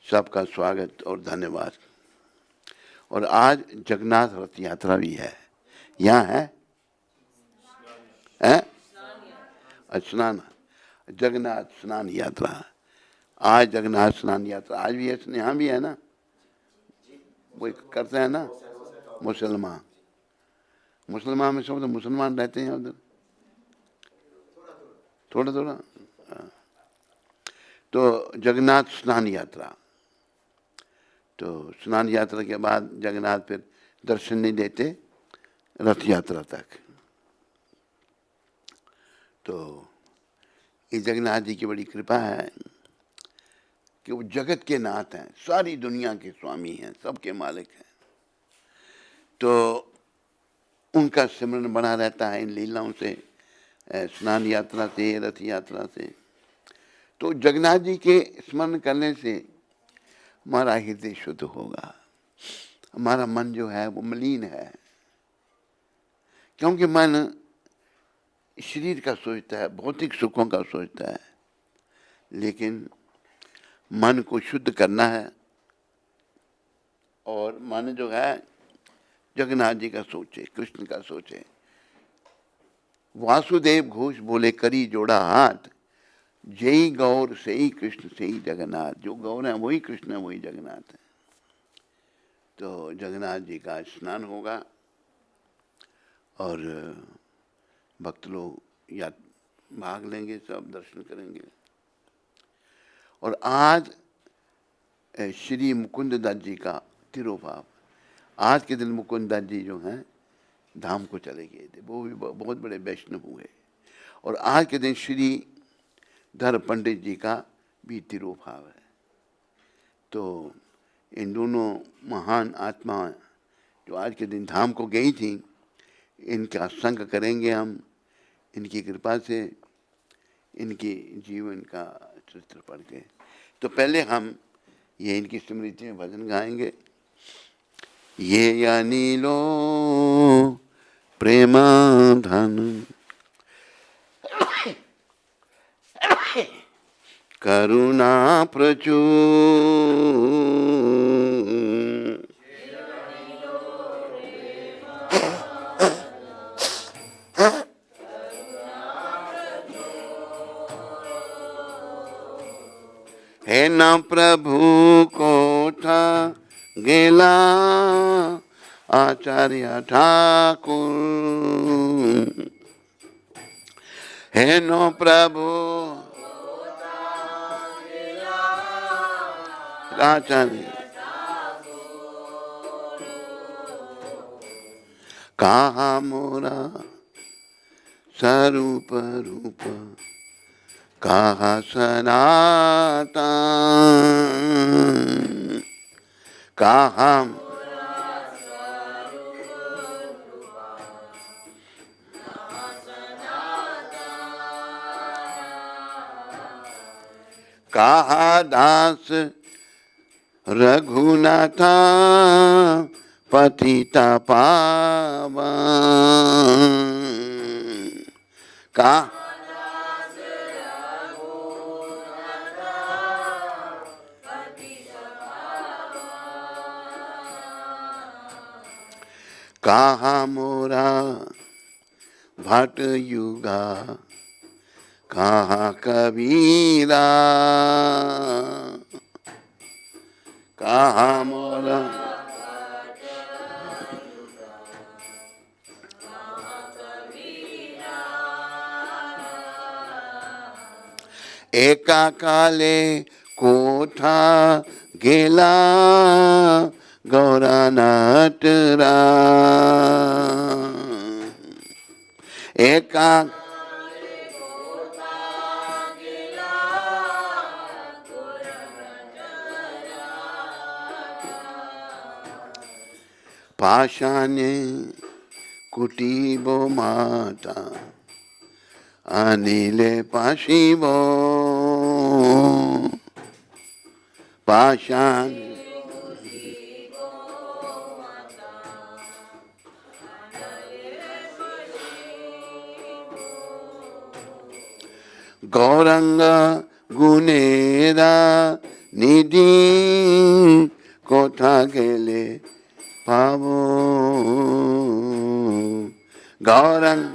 सबका स्वागत और धन्यवाद। और आज जगन्नाथ रथ यात्रा भी है, यहाँ है स्नान, जगन्नाथ स्नान यात्रा। आज जगन्नाथ स्नान यात्रा आज भी है, यहाँ भी है ना, वो करते हैं ना मुसलमान। मुसलमान में सब तो मुसलमान रहते हैं उधर, थोड़ा थोड़ा। तो जगन्नाथ स्नान यात्रा, तो स्नान यात्रा के बाद जगन्नाथ फिर दर्शन नहीं देते रथ यात्रा तक। तो इस जगन्नाथ जी की बड़ी कृपा है कि वो जगत के नाथ हैं, सारी दुनिया के स्वामी हैं, सबके मालिक हैं। तो उनका सिमरन बना रहता है इन लीलाओं से, स्नान यात्रा से, रथ यात्रा से। तो जगन्नाथ जी के स्मरण करने से हमारा हृदय शुद्ध होगा, हमारा मन जो है वो मलिन है। क्योंकि मन शरीर का सोचता है, भौतिक सुखों का सोचता है, लेकिन मन को शुद्ध करना है और मन जो है जगन्नाथ जी का सोचे, कृष्ण का सोचे। वासुदेव घोष बोले करी जोड़ा हाथ, जय गौर से ही कृष्ण से ही जगन्नाथ। जो गौर है वही कृष्ण है, वही जगन्नाथ है। तो जगन्नाथ जी का स्नान होगा और भक्त लोग या भाग लेंगे, सब दर्शन करेंगे। और आज श्री मुकुंद दास जी का तिरुभाव, आज के दिन मुकुंद दास जी जो हैं धाम को चले गए थे, वो भी बहुत बड़े वैष्णव हुए। और आज के दिन श्री धर पंडित जी का भी तिरुभाव है। तो इन दोनों महान आत्मा जो आज के दिन धाम को गई थी, इनका संग करेंगे हम, इनकी कृपा से, इनकी जीवन का चरित्र पढ़ के। तो पहले हम ये इनकी स्मृति में भजन गाएंगे। ये या नीलो प्रेम धन करुणा प्रचुर, हे न प्रभु कोठा गेला आचार्य ठाकुर, हे नो प्रभु आचार्य कहा मोरा स्वरूप रूप, कहा सनातन, कहा कहा दास रघुनाथा पतिता पावन, कहा कहा मोरा भट युगा, कहा कबीरा, कहा मोरा एका काले कोठा गेला गौरा नटरा, एका पाषाणे कुटीबो माता अनिले पाशिबो, पाषाण गौरंग गुनेरा निधि कोथा गेले पावो गौरंग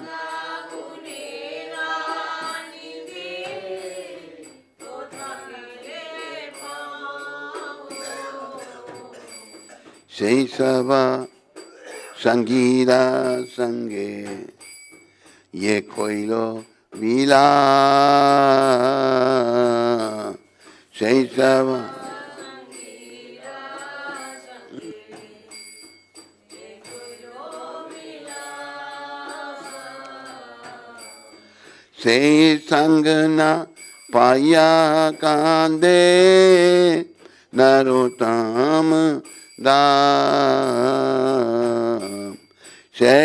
সেই সভা संगीरा संगे ये कोइलो मिला शैशव से संग न पाया कांदे नरोत्तम दाम से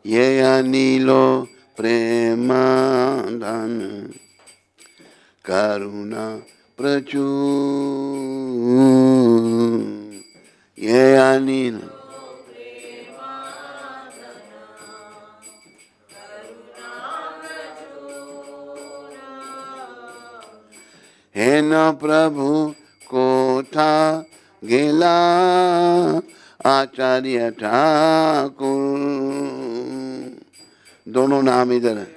ये अनिलो प्रेमाधन करुणा प्रचुर ये अनिल हे न प्रभु कोथा गेला आचार्य ठाकुर दोनों नाम इधर है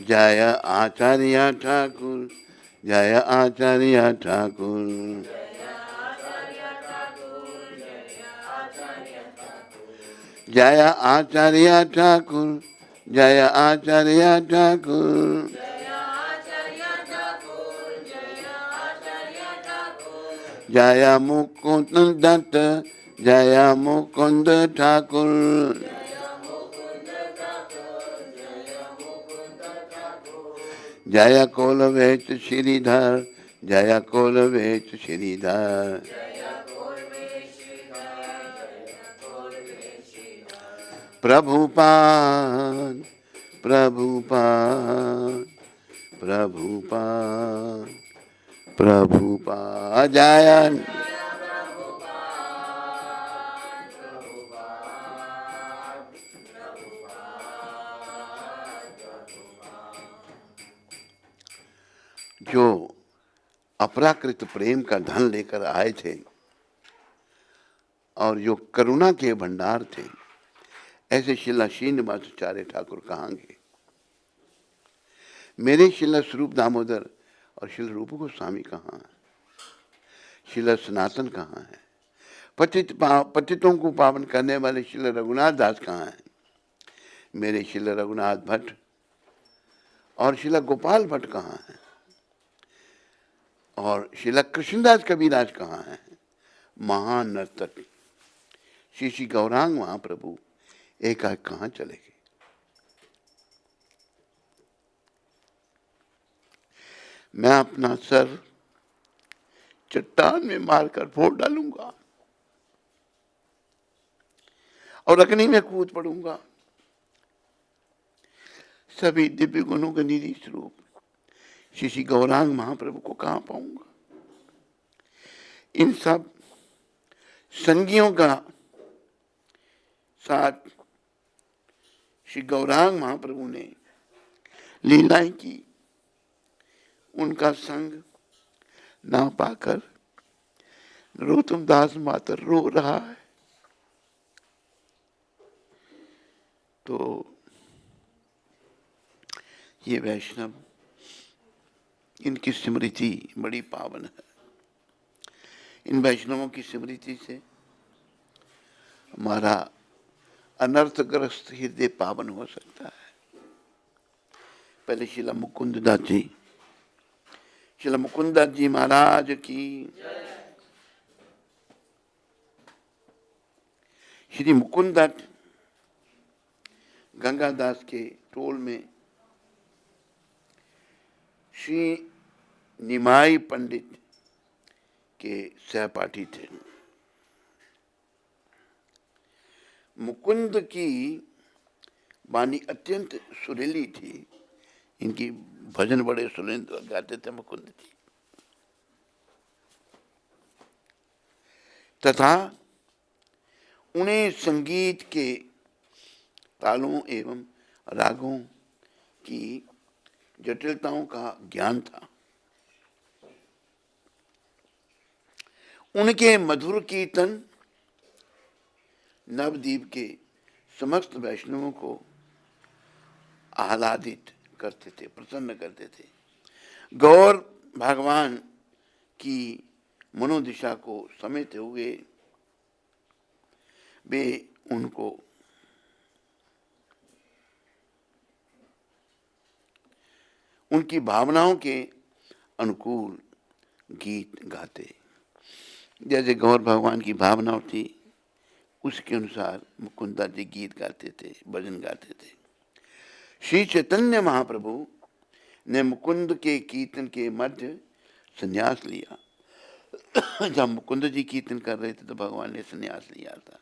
जय आचार्य ठाकुर जय आचार्य ठाकुर जय आचार्य ठाकुर जय आचार्य ठाकुर जय मुकुंद दत्त जय मुकुंद ठाकुर जय कोलवेच श्रीधर जय कोलवेच श्रीधर प्रभुपाद प्रभुपाद प्रभुपाद प्रभुपाद जय जो अपराकृत प्रेम का धन लेकर आए थे और जो करुणा के भंडार थे ऐसे शिला श्रीनिवासाचार्य ठाकुर कहाँ गए? मेरे शिला स्वरूप दामोदर और शिला रूप गोस्वामी कहाँ है? शिला सनातन कहाँ है? पतितों को पावन करने वाले शिला रघुनाथ दास कहाँ है? मेरे शिला रघुनाथ भट्ट और शिला गोपाल भट्ट कहाँ है? और शिला कृष्णदास कबीराज कहाँ है? महान नर्तक श्री श्री गौरांग महाप्रभु एकाएक कहाँ चले गए? मैं अपना सर चट्टान में मारकर फोड़ डालूंगा और अग्नि में कूद पड़ूंगा। सभी दिव्य गुणों का निधि स्वरूप श्री श्री गौरांग महाप्रभु को कहाँ पाऊंगा? इन सब संगियों का साथ श्री गौरांग महाप्रभु ने लीलाएं की, उनका संग ना पाकर नरोत्तम दास मातर रो रहा है। तो ये वैष्णव, इनकी स्मृति बड़ी पावन है। इन वैष्णवों की स्मृति से हमारा अनर्थग्रस्त हृदय पावन हो सकता है। पहले शिला मुकुंददास जी, शिला मुकुंददास जी महाराज की, श्री मुकुंददास गंगादास के टोल में श्री निमाई पंडित के सहपाठी थे। मुकुंद की वाणी अत्यंत सुरीली थी, इनकी भजन बड़े सुरेंद्र गाते थे मुकुंद जी। तथा उन्हें संगीत के तालों एवं रागों की जटिलताओं का ज्ञान था। उनके मधुर कीर्तन नवद्वीप के समस्त वैष्णवों को आह्लादित करते थे, प्रसन्न करते थे। गौर भगवान की मनोदिशा को समेटे हुए वे उनको उनकी भावनाओं के अनुकूल गीत गाते। जैसे गौर भगवान की भावनाओं थी उसके अनुसार मुकुंदा जी गीत गाते थे, भजन गाते थे। श्री चैतन्य महाप्रभु ने मुकुंद के कीर्तन के मध्य संन्यास लिया। जब मुकुंद जी कीर्तन कर रहे थे तो भगवान ने संन्यास लिया था।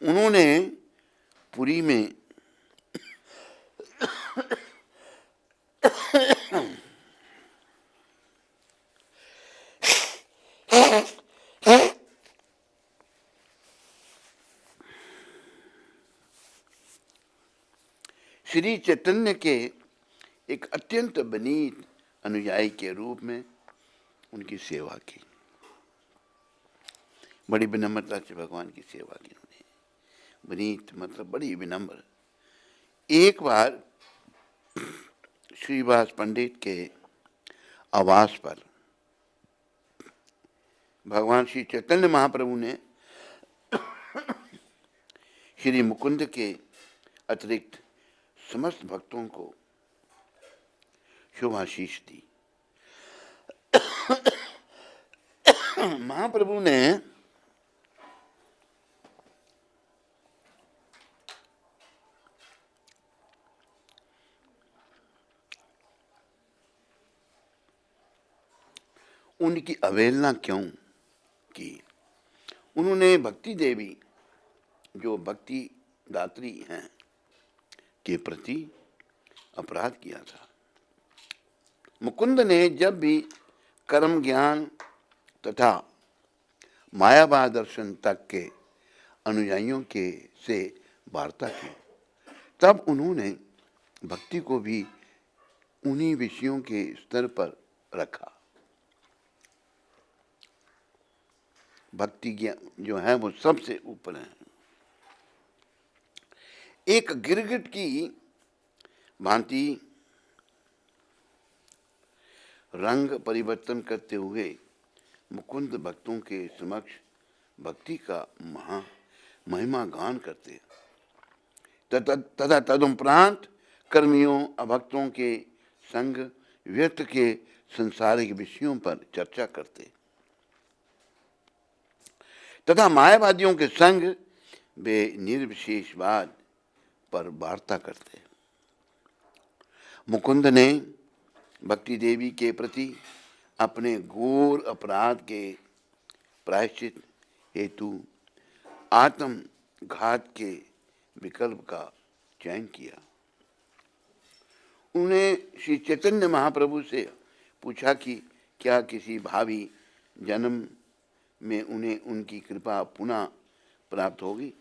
उन्होंने पुरी में श्री चैतन्य के एक अत्यंत विनीत अनुयायी के रूप में उनकी सेवा की। बड़ी विनम्रता से भगवान की सेवा की उन्होंने। विनीत मतलब बड़ी विनम्र। एक बार श्रीवास पंडित के आवास पर भगवान श्री चैतन्य महाप्रभु ने श्री मुकुंद के अतिरिक्त समस्त भक्तों को शुभाशीष दी। महाप्रभु ने उनकी अवहेलना क्यों की? उन्होंने भक्ति देवी जो भक्ति दात्री हैं के प्रति अपराध किया था। मुकुंद ने जब भी कर्म ज्ञान तथा मायावा दर्शन तक के अनुयायियों के से वार्ता की तब उन्होंने भक्ति को भी उन्हीं विषयों के स्तर पर रखा। भक्ति ज्ञान जो है वो सबसे ऊपर है। एक गिरगिट की भांति रंग परिवर्तन करते हुए मुकुंद भक्तों के समक्ष भक्ति का महिमा गान करते तथा तदुपरांत कर्मियों अभक्तों के संग व्यर्थ के संसारिक विषयों पर चर्चा करते तथा मायावादियों के संग वे निर्विशेषवाद पर वार्ता करते। मुकुंद ने भक्ति देवी के प्रति अपने घोर अपराध के प्रायश्चित हेतु आत्मघात के विकल्प का चयन किया। उन्हें श्री चैतन्य महाप्रभु से पूछा कि क्या किसी भावी जन्म में उन्हें उनकी कृपा पुनः प्राप्त होगी।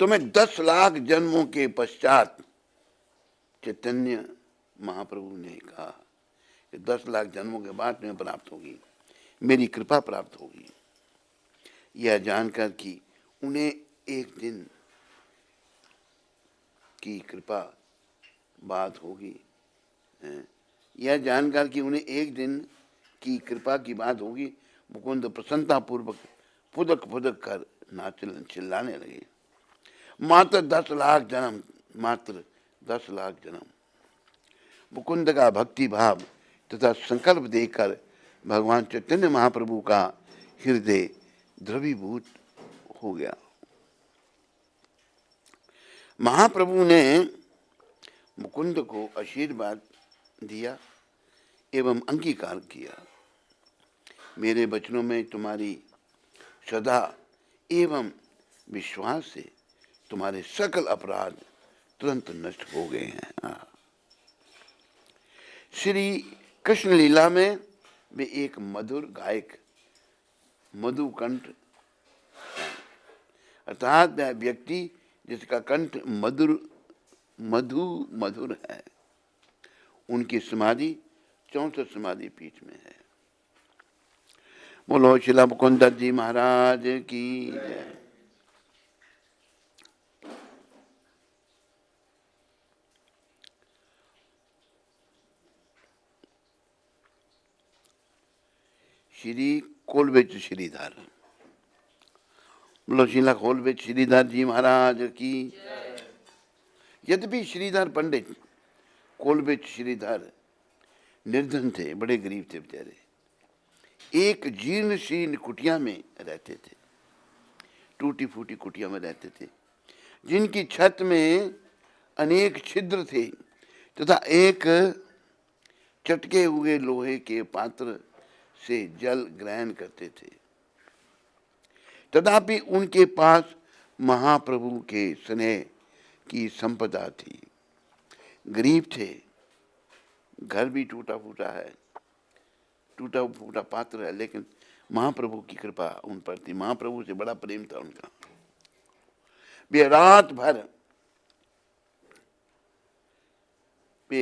तो मैं 10 लाख जन्मों के पश्चात चैतन्य महाप्रभु ने कहा कि 10 लाख जन्मों के बाद तुम्हें प्राप्त होगी, मेरी कृपा प्राप्त होगी। यह जानकर कि उन्हें एक दिन की कृपा बात होगी, यह जानकर कि उन्हें एक दिन की कृपा की बात होगी, मुकुंद प्रसन्नतापूर्वक फुदक फुदक कर नाचने चिल्लाने लगे। मात्र 10 लाख जन्म, मात्र 10 लाख जन्म। मुकुंद का भक्ति भाव तथा संकल्प देखकर भगवान चैतन्य महाप्रभु का हृदय द्रवीभूत हो गया। महाप्रभु ने मुकुंद को आशीर्वाद दिया एवं अंगीकार किया। मेरे वचनों में तुम्हारी श्रद्धा एवं विश्वास से तुम्हारे सकल अपराध तुरंत नष्ट हो गए हैं। हाँ। श्री कृष्ण लीला में वे एक मधुर गायक मधुकंठ, अर्थात वह व्यक्ति जिसका कंठ मधुर है, उनकी समाधि 64 समाधि पीठ में है। बोलो शिला मुकुंद जी महाराज की जय। श्री कोलबेच श्रीधर, बोलो शिला कोलबेच श्रीधर जी महाराज की। यद्यपि श्रीधर पंडित कोलबेच श्रीधर निर्धन थे, बड़े गरीब थे बेचारे, एक जीर्ण शीर्ण कुटिया में रहते थे, टूटी फूटी कुटिया में रहते थे, जिनकी छत में अनेक छिद्र थे तथा एक चटके हुए लोहे के पात्र से जल ग्रहण करते थे। तथापि उनके पास महाप्रभु के स्नेह की संपदा थी। गरीब थे, घर भी टूटा फूटा है, टूटा फूटा पात्र है, लेकिन महाप्रभु की कृपा उन पर थी। महाप्रभु से बड़ा प्रेम था उनका। वे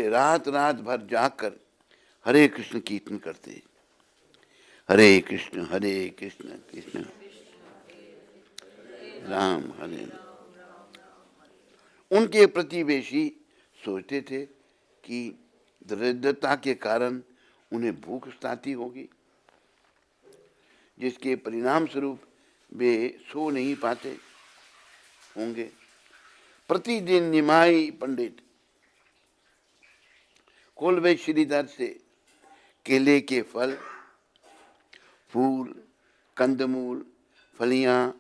रात भर जाकर हरे कृष्ण कीर्तन करते। हरे कृष्ण कृष्ण राम हरे। उनके प्रतिवेशी सोचते थे कि दरिद्रता के कारण उन्हें भूख सताती होगी, जिसके परिणाम स्वरूप वे सो नहीं पाते होंगे। प्रतिदिन निमाई पंडित कोलबेच श्रीधर से केले के फल, फूल, कंदमूल, फलियां,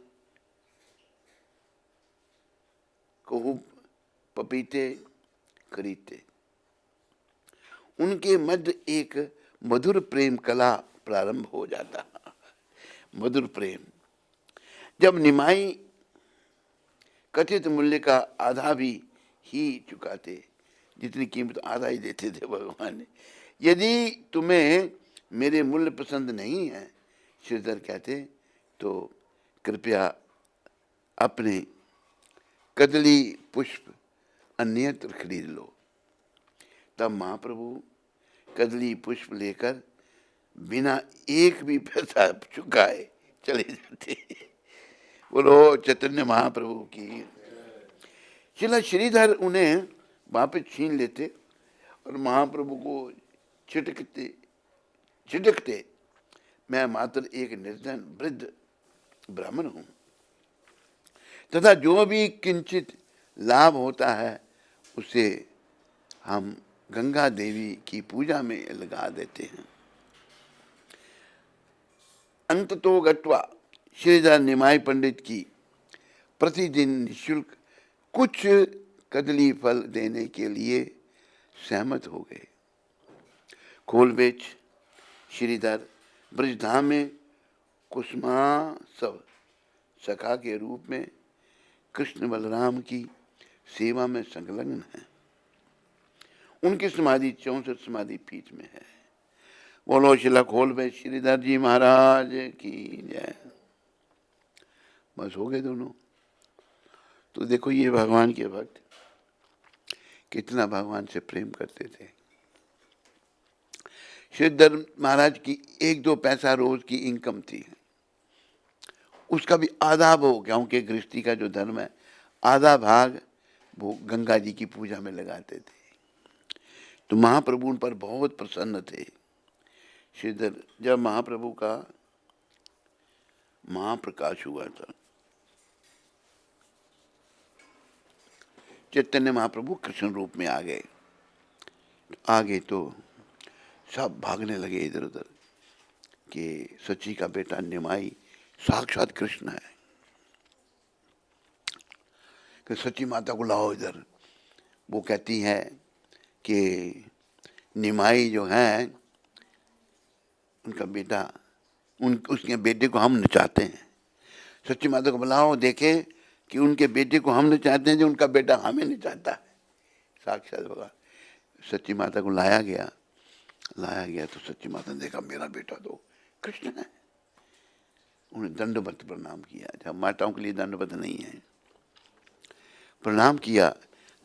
कुहुब, पपीते खरीदते। उनके मध्य एक मधुर प्रेम कला प्रारंभ हो जाता। मधुर प्रेम। जब निमाई कथित मूल्य का आधा भी ही चुकाते, जितनी कीमत आधा ही देते थे भगवान ने। यदि तुम्हें मेरे मूल्य पसंद नहीं है, श्रीधर कहते, तो कृपया अपने कदली पुष्प अन्यत्र खरीद लो। तब महाप्रभु कदली पुष्प लेकर बिना एक भी पैसा चुकाए चले जाते। बोलो चैतन्य महाप्रभु की। श्रीला श्रीधर उन्हें वापस छीन लेते और महाप्रभु को छिटकते, मैं मात्र एक निर्धन वृद्ध ब्राह्मण हूं, तथा जो भी किंचित लाभ होता है उसे हम गंगा देवी की पूजा में लगा देते हैं। अंततो गत्वा श्रीधर निमाई पंडित की प्रतिदिन निःशुल्क कुछ कदली फल देने के लिए सहमत हो गए। कोलबेच श्रीधर ब्रजधाम में कुसुमासव सखा के रूप में कृष्ण बलराम की सेवा में संलग्न है। उनकी समाधि 64 समाधि पीठ में है। बोलो शिला कोलबेच श्रीधर जी महाराज की जय। बस हो गए दोनों। तो देखो ये भगवान के भक्त कितना भगवान से प्रेम करते थे। श्रीधर महाराज की 1-2 पैसा रोज की इनकम थी, उसका भी आधा वो, क्योंकि गृहस्थी का जो धर्म है, आधा भाग वो गंगा जी की पूजा में लगाते थे। तो महाप्रभु उन पर बहुत प्रसन्न थे। श्रीधर, जब महाप्रभु का महाप्रकाश हुआ था, चैतन्य महाप्रभु कृष्ण रूप में आ गए तो सब भागने लगे इधर उधर कि सची का बेटा निमाई साक्षात कृष्ण है, कि सची माता को लाओ इधर। वो कहती है कि निमाई जो है उनका बेटा, उसके बेटे को हम नचाते हैं। सच्ची माता को बुलाओ, देखे कि उनके बेटे को हम नचाते हैं जो उनका बेटा हमें नचाता है। साक्षात भगवान। सच्ची माता को लाया गया तो सच्ची माता ने देखा मेरा बेटा तो कृष्ण है। उन्हें दंडवत प्रणाम किया। जब माताओं के लिए दंडवत नहीं है, प्रणाम किया,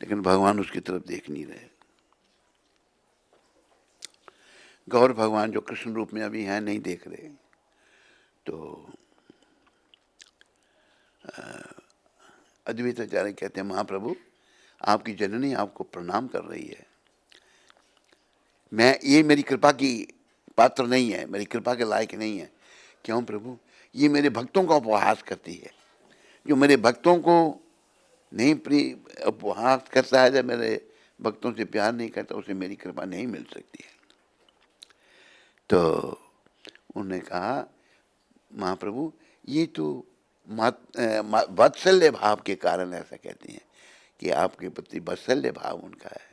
लेकिन भगवान उसकी तरफ देख नहीं रहे। गौर भगवान जो कृष्ण रूप में अभी हैं नहीं देख रहे। तो अद्वैत आचार्य कहते हैं महाप्रभु आपकी जननी आपको प्रणाम कर रही है। मैं ये मेरी कृपा की पात्र नहीं है, मेरी कृपा के लायक नहीं है। क्यों प्रभु? ये मेरे भक्तों का उपहास करती है। जो मेरे भक्तों को नहीं उपहास करता है, जब मेरे भक्तों से प्यार नहीं करता, उसे मेरी कृपा नहीं मिल सकती है। तो उन्होंने कहा महाप्रभु ये तो वात्सल्य भाव के कारण ऐसा कहते हैं कि आपके प्रति वात्सल्य भाव उनका है।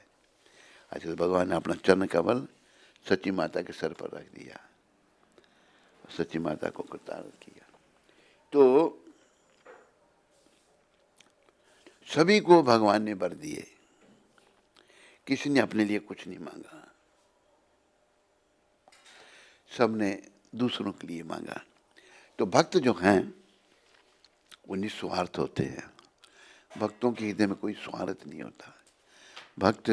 अच्छा, तो भगवान ने अपना चरण कमल सच्ची माता के सर पर रख दिया, सच्ची माता को कृतार्थ किया। तो सभी को भगवान ने वर दिए, किसी ने अपने लिए कुछ नहीं मांगा, सबने दूसरों के लिए मांगा। तो भक्त जो हैं वो निस्वार्थ होते हैं। भक्तों के हृदय में कोई स्वार्थ नहीं होता। भक्त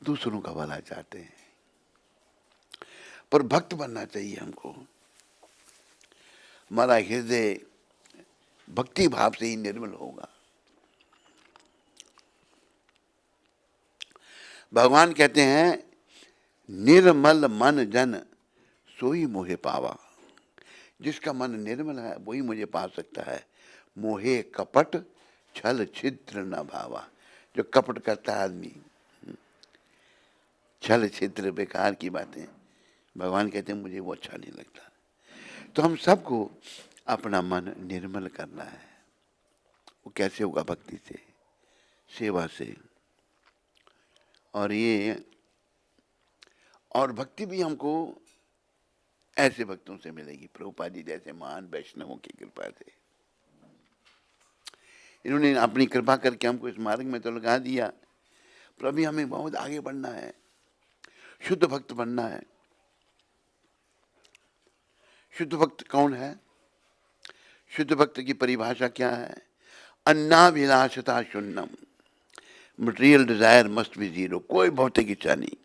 दूसरों का भला चाहते हैं। पर भक्त बनना चाहिए हमको। हमारा हृदय भक्ति भाव से ही निर्मल होगा। भगवान कहते हैं निर्मल मन जन सोई मोहे पावा। जिसका मन निर्मल है वही मुझे पा सकता है। मोहे कपट छल छिद्र न भावा। जो कपट करता है आदमी, छल छिद्र बेकार की बातें, भगवान कहते हैं मुझे वो अच्छा नहीं लगता। तो हम सबको अपना मन निर्मल करना है। वो कैसे होगा? भक्ति से, सेवा से। और भक्ति भी हमको ऐसे भक्तों से मिलेगी, प्रभुपाद जी जैसे महान वैष्णवों की कृपा से। इन्होंने अपनी कृपा करके हमको इस मार्ग में तो लगा दिया, पर अभी हमें बहुत आगे बढ़ना है, शुद्ध भक्त बनना है। शुद्ध भक्त कौन है? शुद्ध भक्त की परिभाषा क्या है? अन्नाभिलाषता शून्यम, material desire must be zero. कोई भौतिक इच्छा नहीं।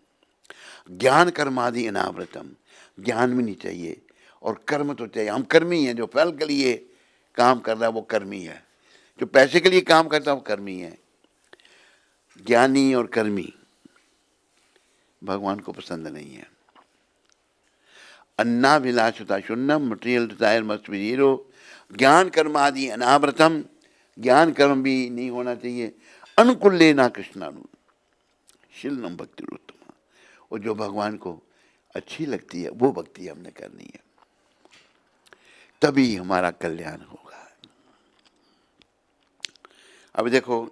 ज्ञान कर्मादि अनावृतम, ज्ञान भी नहीं चाहिए और कर्म तो चाहिए। हम कर्मी हैं। जो फल के लिए काम कर रहा है वो कर्मी है, जो पैसे के लिए काम करता है वो कर्मी है। ज्ञानी और कर्मी भगवान को पसंद नहीं है। अन्नाभिलाषता शून्यम, material desire must be zero, ज्ञान कर्म आदि अनावृतम, ज्ञान कर्म भी नहीं होना चाहिए। अनुकूल्य ना कृष्णानु शीलनम भक्ति उत्तम। और जो भगवान को अच्छी लगती है वो भक्ति हमने करनी है, तभी हमारा कल्याण होगा। अब देखो,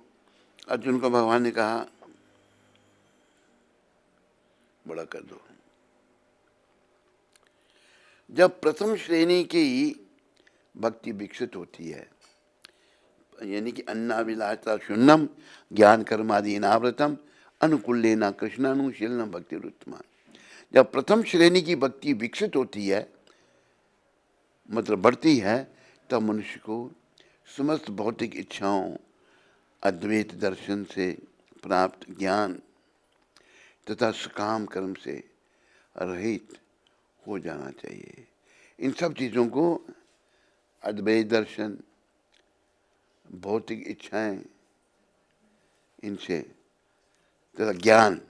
अर्जुन को भगवान ने कहा बड़ा कर दो। जब प्रथम श्रेणी की भक्ति विकसित होती है, यानी कि अन्नाभिलाषता शून्यम, ज्ञान कर्मादि अनावृतम, अनुकूल्येन कृष्णानुशीलनम भक्ति उत्तमा। जब प्रथम श्रेणी की भक्ति विकसित होती है, मतलब बढ़ती है, तब मनुष्य को समस्त भौतिक इच्छाओं, अद्वैत दर्शन से प्राप्त ज्ञान तथा सकाम कर्म से रहित हो जाना चाहिए। इन सब चीज़ों को, अद्वैत दर्शन, भौतिक इच्छाएं, इनसे तथा ज्ञान,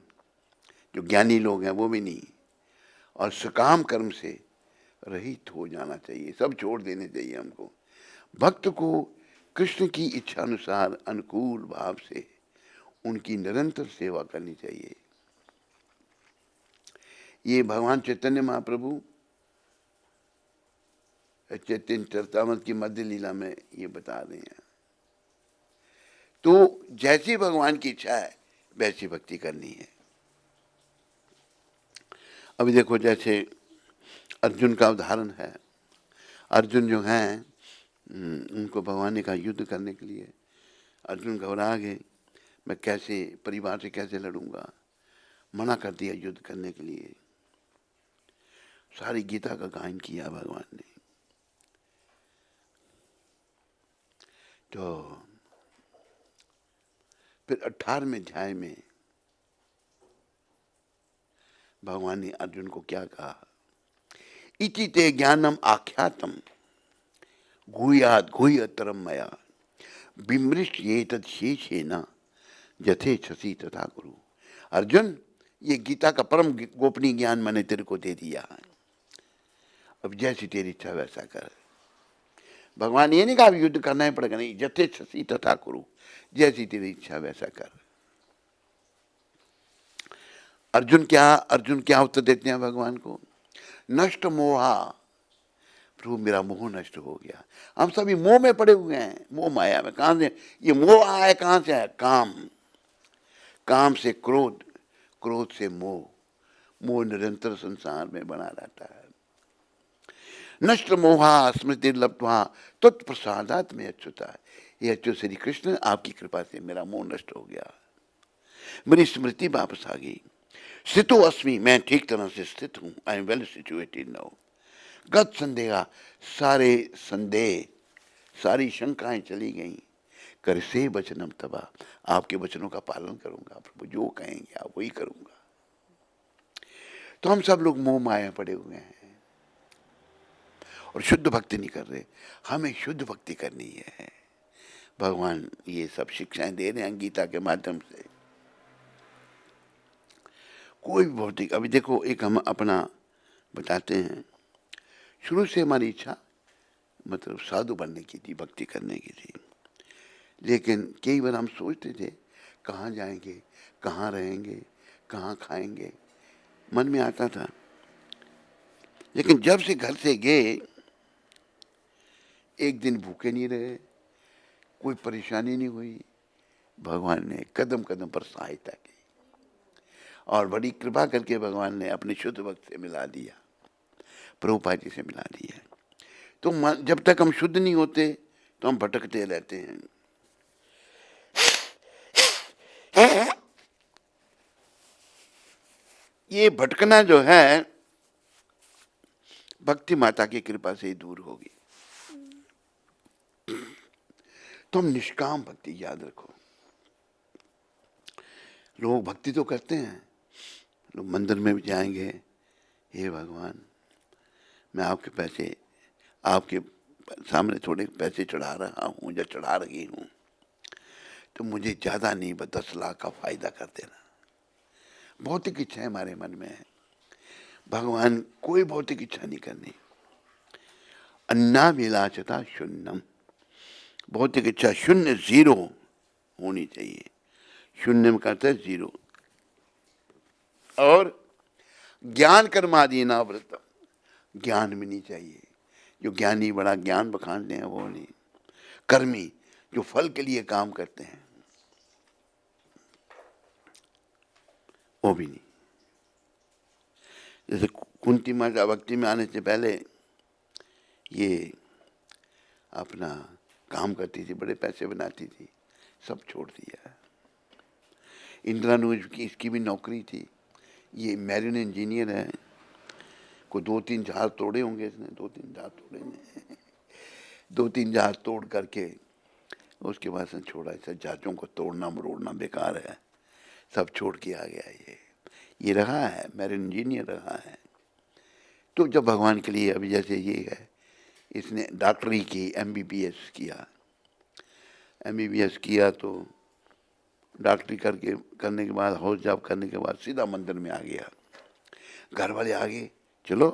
जो ज्ञानी लोग हैं वो भी नहीं, और सकाम कर्म से रहित हो जाना चाहिए। सब छोड़ देने चाहिए हमको। भक्त को कृष्ण की इच्छा अनुसार अनुकूल भाव से उनकी निरंतर सेवा करनी चाहिए। ये भगवान चैतन्य महाप्रभु चैतन्य चरितामृत की मध्य लीला में ये बता रहे हैं। तो जैसी भगवान की इच्छा है वैसी भक्ति करनी है। अभी देखो, जैसे अर्जुन का उदाहरण है। अर्जुन जो हैं उनको भगवान ने कहा युद्ध करने के लिए। अर्जुन घबरा गए, मैं कैसे परिवार से कैसे लड़ूंगा, मना कर दिया युद्ध करने के लिए। सारी गीता का गायन किया भगवान ने। तो फिर 18वें अध्याय में भगवान ने अर्जुन को क्या कहा, इति ते ज्ञानम आख्यातम गुह्यात् गुह्यतरम मया विमृष्ट ये तत्शेषेन यथेच्छसि तथा कुरु। अर्जुन, ये गीता का परम गोपनीय ज्ञान मैंने तेरे को दे दिया है, अब जैसी तेरी इच्छा वैसा कर। भगवान ये नहीं कहा युद्ध करना ही पड़ेगा, नहीं, यथेच्छसि तथा कुरु, जैसी तेरी इच्छा वैसा कर। अर्जुन क्या उत्तर देते हैं भगवान को, नष्ट मोहा, प्रभु मेरा मोह नष्ट हो गया। हम सभी मोह में पड़े हुए हैं, मोह माया में। कहां से ये मोह आया, कहां से आया, काम से क्रोध, क्रोध से मोह, मोह निरंतर संसार में बना रहता है। नष्ट मोहा स्मृति लब्ध्वा तत्प्रसादात् में अच्युता, ये अच्युत श्री कृष्ण आपकी कृपा से मेरा मोह नष्ट हो गया, मेरी स्मृति वापस आ गई। स्थितो अस्मि, मैं ठीक तरह से स्थित हूं, I am well situated now. गत संदेह, सारे संदेह, सारी शंकाएं चली गई। कर से वचनम तबा, आपके वचनों का पालन करूंगा प्रभु, जो कहेंगे आप वही करूंगा। तो हम सब लोग मोह माया पड़े हुए हैं और शुद्ध भक्ति नहीं कर रहे। हमें शुद्ध भक्ति करनी है। भगवान ये सब शिक्षाएं दे रहे हैं गीता के माध्यम से। कोई भी भौतिक, अभी देखो, एक हम अपना बताते हैं, शुरू से हमारी इच्छा मतलब साधु बनने की थी, भक्ति करने की थी। लेकिन कई बार हम सोचते थे कहाँ जाएंगे, कहाँ रहेंगे, कहाँ खाएंगे, मन में आता था। लेकिन जब से घर से गए, एक दिन भूखे नहीं रहे, कोई परेशानी नहीं हुई। भगवान ने कदम कदम पर सहायता की और बड़ी कृपा करके भगवान ने अपने शुद्ध भक्त से मिला दिया, प्रभुपाद जी से मिला दिया। तो जब तक हम शुद्ध नहीं होते तो हम भटकते रहते हैं। ये भटकना जो है भक्ति माता की कृपा से ही दूर होगी। तो हम निष्काम भक्ति, याद रखो। लोग भक्ति तो करते हैं, लोग मंदिर में भी जाएंगे, हे भगवान मैं आपके पैसे, आपके सामने थोड़े पैसे चढ़ा रहा हूँ या चढ़ा रही हूँ, तो मुझे ज़्यादा नहीं, 10 लाख का फायदा कर देना। भौतिक इच्छा हमारे मन में है। भगवान कोई भौतिक इच्छा नहीं करनी। अन्नाभिलाषता शून्यम, भौतिक इच्छा शून्य, जीरो होनी चाहिए। शून्य में कहते हैं जीरो। और ज्ञान कर्मादि नावृतम, ज्ञान भी नहीं चाहिए। जो ज्ञानी बड़ा ज्ञान बखानते हैं वो नहीं। कर्मी, जो फल के लिए काम करते हैं, वो भी नहीं। जैसे कुंती माता भक्ति में आने से पहले ये अपना काम करती थी, बड़े पैसे बनाती थी, सब छोड़ दिया। इंद्रानुज की, इसकी भी नौकरी थी, ये मैरिन इंजीनियर है, को 2-3 जहाज तोड़े होंगे इसने, 2-3 जहाज तोड़े ने 2-3 जहाज तोड़ करके उसके बाद से छोड़ा। ऐसा जहाजों को तोड़ना मरोड़ना बेकार है, सब छोड़ के आ गया। ये रहा है, मैरिन इंजीनियर रहा है। तो जब भगवान के लिए, अभी जैसे ये है, इसने डॉक्टरी की, MBBS किया, MBBS किया तो डॉक्टरी करने के बाद, हाउस जॉब करने के बाद सीधा मंदिर में आ गया। घर वाले आगे चलो,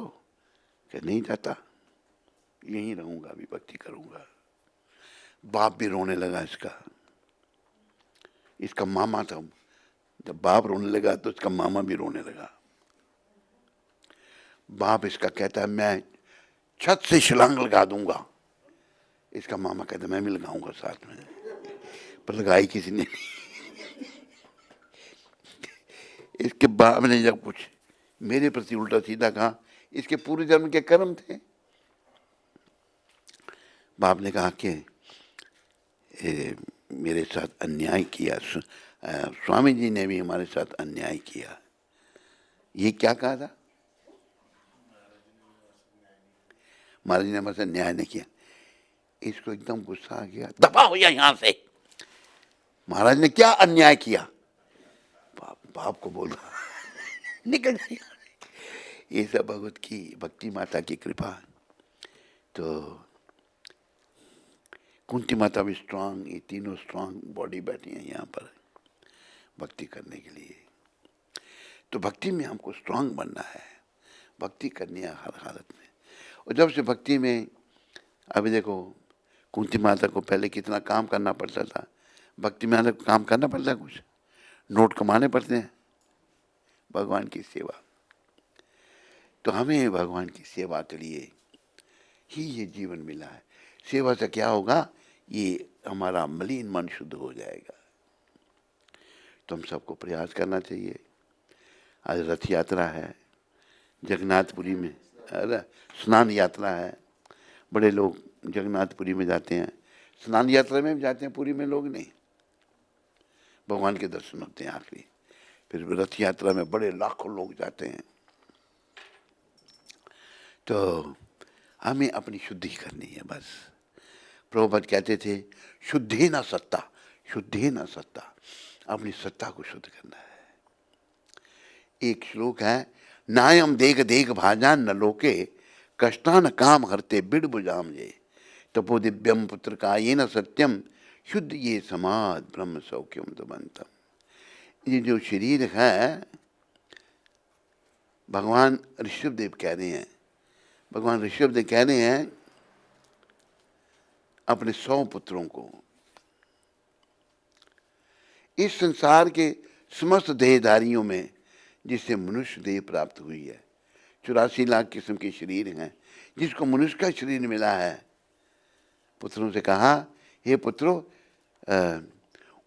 कि नहीं जाता, यहीं रहूंगा, अभी भक्ति करूंगा। बाप भी रोने लगा इसका मामा था। जब बाप रोने लगा तो इसका मामा भी रोने लगा। बाप इसका कहता है मैं छत से छलांग लगा दूंगा, इसका मामा कहता मैं भी लगाऊंगा साथ में, पर लगाई किसी ने नहीं। इसके बाप ने जब कुछ मेरे प्रति उल्टा सीधा कहा, इसके पूरे जन्म के कर्म थे। बाप ने कहा कि मेरे साथ अन्याय किया, स्वामी जी ने भी हमारे साथ अन्याय किया। ये क्या कहा था? महाराज जी ने हमारे साथ न्याय नहीं किया। इसको एकदम गुस्सा आ गया, दफा हो गया यहां से, महाराज ने क्या अन्याय किया? बाप को बोल रहा निकल जाए। ये सब भगवत की भक्ति माता की कृपा। तो कुंती माता भी स्ट्रांग, ये तीनों स्ट्रांग बॉडी बैठी हैं यहाँ पर भक्ति करने के लिए। तो भक्ति में हमको स्ट्रांग बनना है, भक्ति करनी है हर हालत में। और जब से भक्ति में, अभी देखो कुंती माता को पहले कितना काम करना पड़ता था, भक्ति में आने को काम करना पड़ता है, कुछ नोट कमाने पड़ते हैं भगवान की सेवा। तो हमें भगवान की सेवा के लिए ही ये जीवन मिला है। सेवा से क्या होगा? ये हमारा मलिन मन शुद्ध हो जाएगा। तो हम सबको प्रयास करना चाहिए। आज रथ यात्रा है जगन्नाथपुरी में, अरे स्नान यात्रा है, बड़े लोग जगन्नाथपुरी में जाते हैं, स्नान यात्रा में भी जाते हैं, पुरी में लोग नहीं, भगवान के दर्शन होते हैं आखिरी। फिर रथ यात्रा में बड़े लाखों लोग जाते हैं। तो हमें अपनी शुद्धि करनी है बस। प्रभुपाद कहते थे शुद्धि न सत्ता, शुद्धि न सत्ता, अपनी सत्ता को शुद्ध करना है। एक श्लोक है, नायम देख देख भाजान न लोके कष्टान काम हरते बिड़ बुजाम जे तपो दिव्यम पुत्र का ये न सत्यम शुद्ध ये समाध ब्रह्म सौख्यम तमंतम। ये जो शरीर है, भगवान ऋषभदेव कह रहे हैं, भगवान ऋषभदेव कह रहे हैं अपने 100 पुत्रों को, इस संसार के समस्त देहधारियों में जिससे मनुष्य देह प्राप्त हुई है, 84 लाख किस्म के शरीर हैं, जिसको मनुष्य का शरीर मिला है, पुत्रों से कहा हे पुत्रों,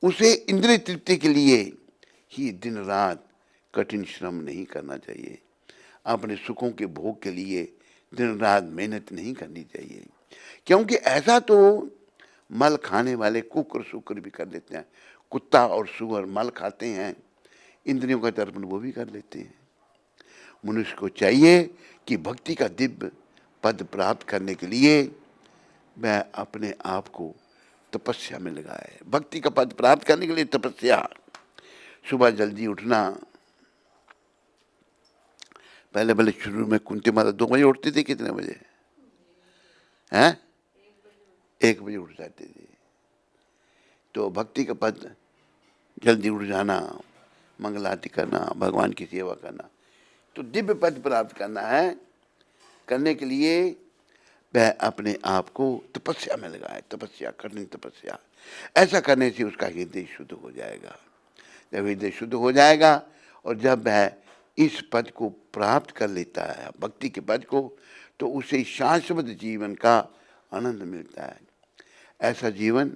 उसे इंद्रिय तृप्ति के लिए ही दिन रात कठिन श्रम नहीं करना चाहिए, अपने सुखों के भोग के लिए दिन रात मेहनत नहीं करनी चाहिए। क्योंकि ऐसा तो मल खाने वाले कुकर सुकर भी कर लेते हैं, कुत्ता और सुअर मल खाते हैं, इंद्रियों का तर्पण वो भी कर लेते हैं। मनुष्य को चाहिए कि भक्ति का दिव्य पद प्राप्त करने के लिए वह अपने आप को तपस्या में लगाए। भक्ति का पद प्राप्त करने के लिए तपस्या, सुबह जल्दी उठना। पहले पहले शुरू में कुंती माता 2 बजे उठती थी, कितने बजे हैं? 1 बजे उठ जाते थे। तो भक्ति का पद, जल्दी उठ जाना, मंगल आरती करना, भगवान की सेवा करना, तो दिव्य पद प्राप्त करना है। करने के लिए वह अपने आप को तपस्या में लगाए, तपस्या करनी, तपस्या। ऐसा करने से उसका हृदय शुद्ध हो जाएगा। जब हृदय शुद्ध हो जाएगा और जब वह इस पद को प्राप्त कर लेता है, भक्ति के पद को, तो उसे शाश्वत जीवन का आनंद मिलता है। ऐसा जीवन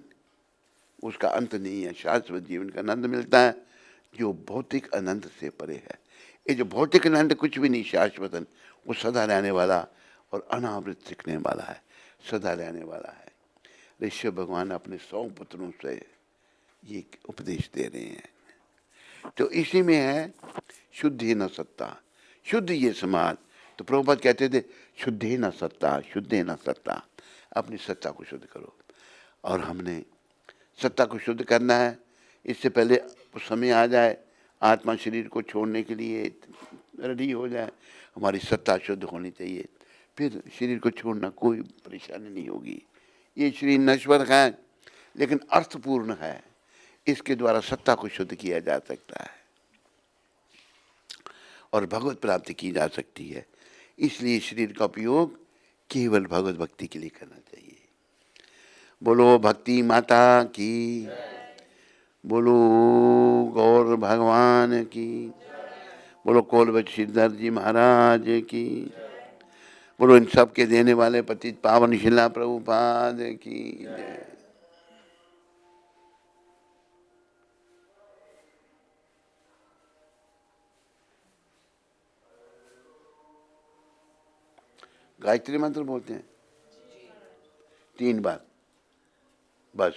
उसका अंत नहीं है, शाश्वत जीवन का आनंद मिलता है जो भौतिक आनंद से परे है। ये जो भौतिक आनंद कुछ भी नहीं शाश्वत, वो सदा रहने वाला और अनावृत सिखने वाला है, सदा रहने वाला है। ऋषभ भगवान अपने 100 पुत्रों से ये उपदेश दे रहे हैं। तो इसी में है शुद्धि न सत्ता, शुद्ध ये समाज। तो प्रभुपाद कहते थे शुद्धि न सत्ता, शुद्धि न सत्ता, अपनी सत्ता को शुद्ध करो। और हमने सत्ता को शुद्ध करना है। इससे पहले समय आ जाए, आत्मा शरीर को छोड़ने के लिए रेडी हो जाए, हमारी सत्ता शुद्ध होनी चाहिए, फिर शरीर को छोड़ना कोई परेशानी नहीं होगी। ये शरीर नश्वर है लेकिन अर्थपूर्ण है, इसके द्वारा सत्ता को शुद्ध किया जा सकता है और भगवत प्राप्ति की जा सकती है। इसलिए शरीर का उपयोग केवल भगवत भक्ति के लिए करना चाहिए। बोलो भक्ति माता की, बोलो गौर भगवान की, बोलो कोलवट श्रीधर जी महाराज की, बोलो इन सब के देने वाले पतित पावन शिला प्रभुपाद की जय। गायत्री मंत्र बोलते हैं 3 बार बस।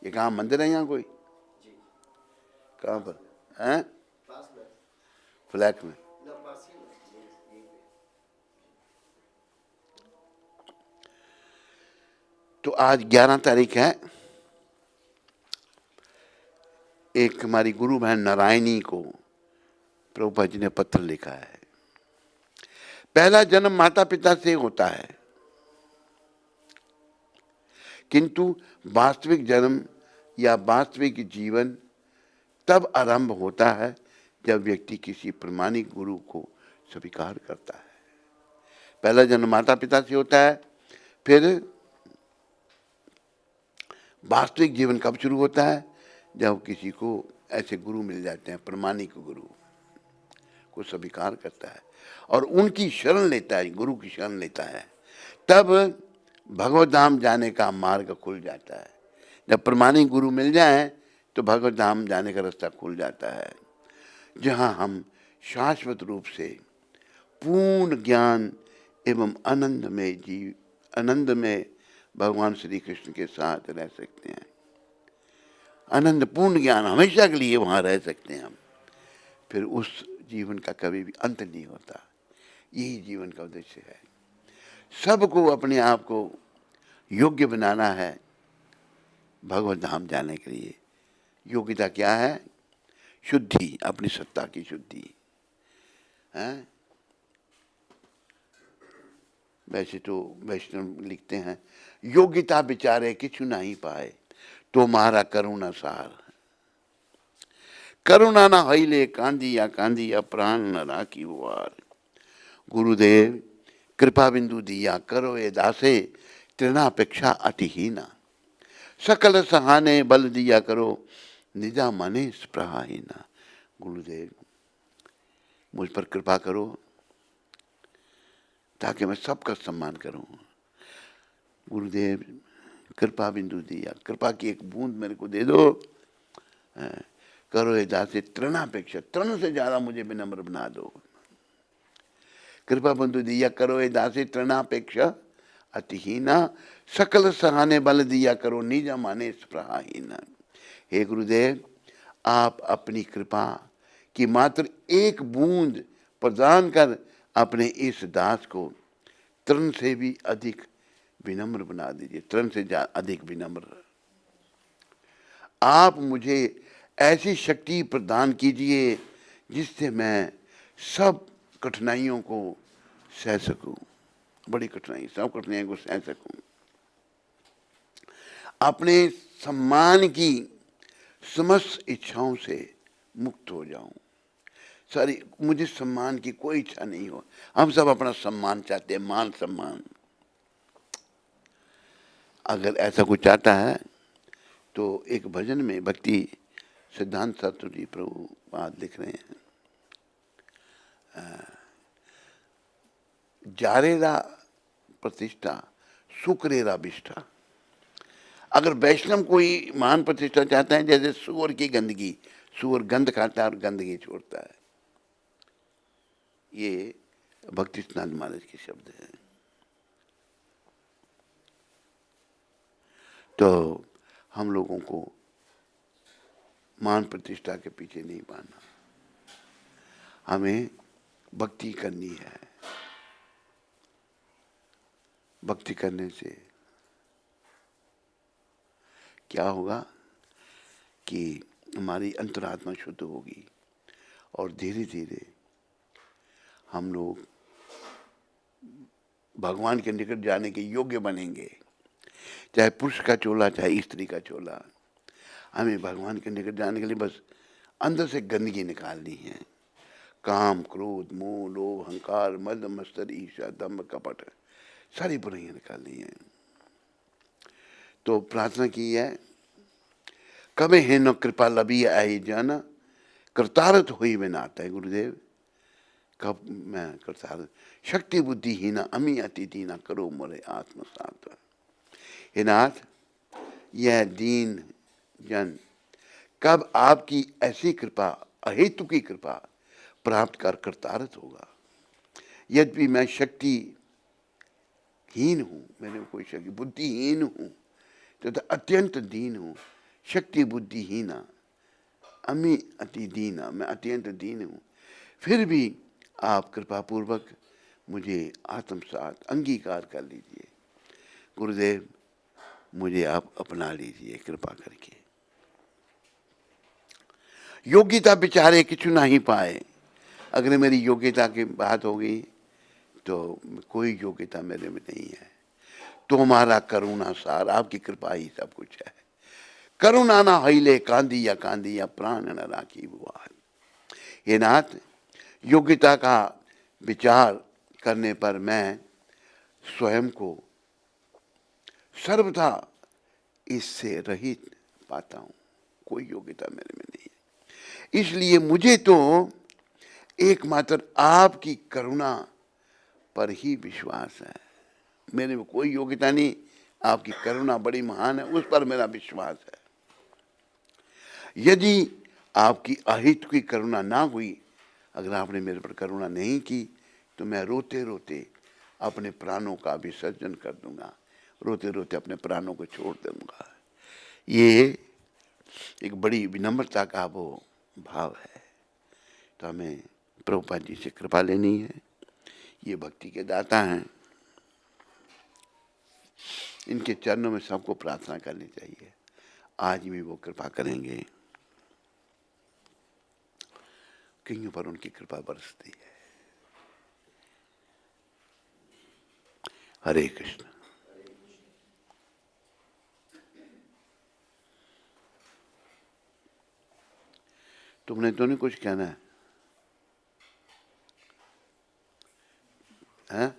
ये कहाँ मंदिर है यहाँ कोई? कहाँ पर हैं? फ्लैट में। तो आज 11 तारीख है। एक हमारी गुरु बहन नारायणी को प्रभुपाद जी ने पत्र लिखा है। पहला जन्म माता पिता से होता है, किंतु वास्तविक जन्म या वास्तविक जीवन तब आरंभ होता है जब व्यक्ति किसी प्रामाणिक गुरु को स्वीकार करता है। पहला जन्म माता पिता से होता है, फिर वास्तविक जीवन कब शुरू होता है? जब किसी को ऐसे गुरु मिल जाते हैं, प्रामाणिक गुरु को स्वीकार करता है और उनकी शरण लेता है, गुरु की शरण लेता है, तब भगवत धाम जाने का मार्ग खुल जाता है। जब प्रामाणिक गुरु मिल जाए तो भगवत धाम जाने का रास्ता खुल जाता है, जहाँ हम शाश्वत रूप से पूर्ण ज्ञान एवं आनंद में भगवान श्री कृष्ण के साथ रह सकते हैं। आनंद पूर्ण ज्ञान हमेशा के लिए वहाँ रह सकते हैं हम। फिर उस जीवन का कभी भी अंत नहीं होता। यही जीवन का उद्देश्य है। सबको अपने आप को योग्य बनाना है भगवत धाम जाने के लिए। योग्यता क्या है? शुद्धि, अपनी सत्ता की शुद्धि है। वैसे तो वैष्णव लिखते हैं, योग्यता विचारे किछु नहीं पाए तुम्हारा करुणा सार। करुणा न हईले कांदिया प्राण न राखी वार। गुरुदेव कृपा बिंदु दिया करो ये दासे तृणापेक्षा अतिहीना। सकल सहाने बल दिया करो निजा मने स्प्रहाहीना। गुरुदेव मुझ पर कृपा करो ताकि मैं सबका सम्मान करूं। गुरुदेव कृपा बिंदु दिया, कृपा की एक बूंद मेरे को दे दो। करो ये दासे तृणापेक्षा, तृण से ज्यादा मुझे विनम्र बना दो। कृपा बिंदु दिया करो ये दासे तृणापेक्षा अतिहीना। सकल सहाने बल दिया करो निजा माने स्प्रहाहीना। हे गुरुदेव, आप अपनी कृपा की मात्र एक बूंद प्रदान कर अपने इस दास को तृण से भी अधिक विनम्र बना दीजिए। तृण से अधिक विनम्र। आप मुझे ऐसी शक्ति प्रदान कीजिए जिससे मैं सब कठिनाइयों को सह सकूं। बड़ी कठिनाई, सब कठिनाइयों को सह सकूं। अपने सम्मान की समस्त इच्छाओं से मुक्त हो जाऊं। सारी मुझे सम्मान की कोई इच्छा नहीं हो। हम सब अपना सम्मान चाहते हैं, मान सम्मान। अगर ऐसा कुछ चाहता है तो एक भजन में भक्ति सिद्धांत शास्त्री जी प्रभुपाद लिख रहे हैं, जारेरा प्रतिष्ठा सुकरेरा विष्ठा। अगर वैष्णव कोई महान प्रतिष्ठा चाहता है, जैसे सूअर की गंदगी, सूअर गंद खाता है और गंदगी छोड़ता है। ये भक्ति सिद्धांत महाराज के शब्द हैं। तो हम लोगों को मान प्रतिष्ठा के पीछे नहीं भागना, हमें भक्ति करनी है। भक्ति करने से क्या होगा कि हमारी अंतरात्मा शुद्ध होगी और धीरे धीरे हम लोग भगवान के निकट जाने के योग्य बनेंगे। चाहे पुरुष का चोला, चाहे स्त्री का चोला, हमें भगवान के निकट जाने के लिए बस अंदर से गंदगी निकालनी है। काम, क्रोध, मोह, लोभ, अहंकार, मद, मत्सर, ईर्ष्या, दंभ, कपट, सारी बुराइयां निकालनी है। तो प्रार्थना की है, कबे है न कृपा लबी आई जन कृतार्थ हुई में नाता है। गुरुदेव कब मैं कृतार्थ, शक्ति बुद्धि ही ना अमी अति दीना करो मोरे आत्मसात। हे नाथ, यह दीन जन कब आपकी ऐसी कृपा, अहेतु की कृपा प्राप्त कर कृतार्थ होगा। यद्यपि मैं शक्तिहीन हूँ, मैंने कोई शक्ति, बुद्धिहीन हूँ, तो अत्यंत दीन हूँ, शक्ति बुद्धिहीना, अमी अति दीना, मैं अत्यंत दीन हूँ, फिर भी आप कृपापूर्वक मुझे आत्मसात अंगीकार कर लीजिए। गुरुदेव, मुझे आप अपना लीजिए कृपा करके। योग्यता बेचारे किछु नहीं पाए। अगर मेरी योग्यता की बात हो गई तो कोई योग्यता मेरे में नहीं है। तो हमारा करुणा सार, आपकी कृपा ही सब कुछ है। करुणा ना हईले कांदी या प्राण न राखी बुआ। ये नाथ, योग्यता का विचार करने पर मैं स्वयं को सर्वथा इससे रहित पाता हूँ। कोई योग्यता मेरे में नहीं है। इसलिए मुझे तो एकमात्र आपकी करुणा पर ही विश्वास है। मेरे में कोई योग्यता नहीं, आपकी करुणा बड़ी महान है, उस पर मेरा विश्वास है। यदि आपकी अहित की करुणा ना हुई, अगर आपने मेरे पर करुणा नहीं की, तो मैं रोते रोते अपने प्राणों का विसर्जन कर दूंगा, रोते रोते अपने प्राणों को छोड़ दूंगा। ये एक बड़ी विनम्रता का वो भाव है। तो हमें प्रभुपाद जी से कृपा लेनी है। ये भक्ति के दाता हैं, इनके चरणों में सबको प्रार्थना करनी चाहिए। आज भी वो कृपा करेंगे, कईयों पर उनकी कृपा बरसती है। हरे कृष्ण। तुमने तो नहीं कुछ कहना है? हैं?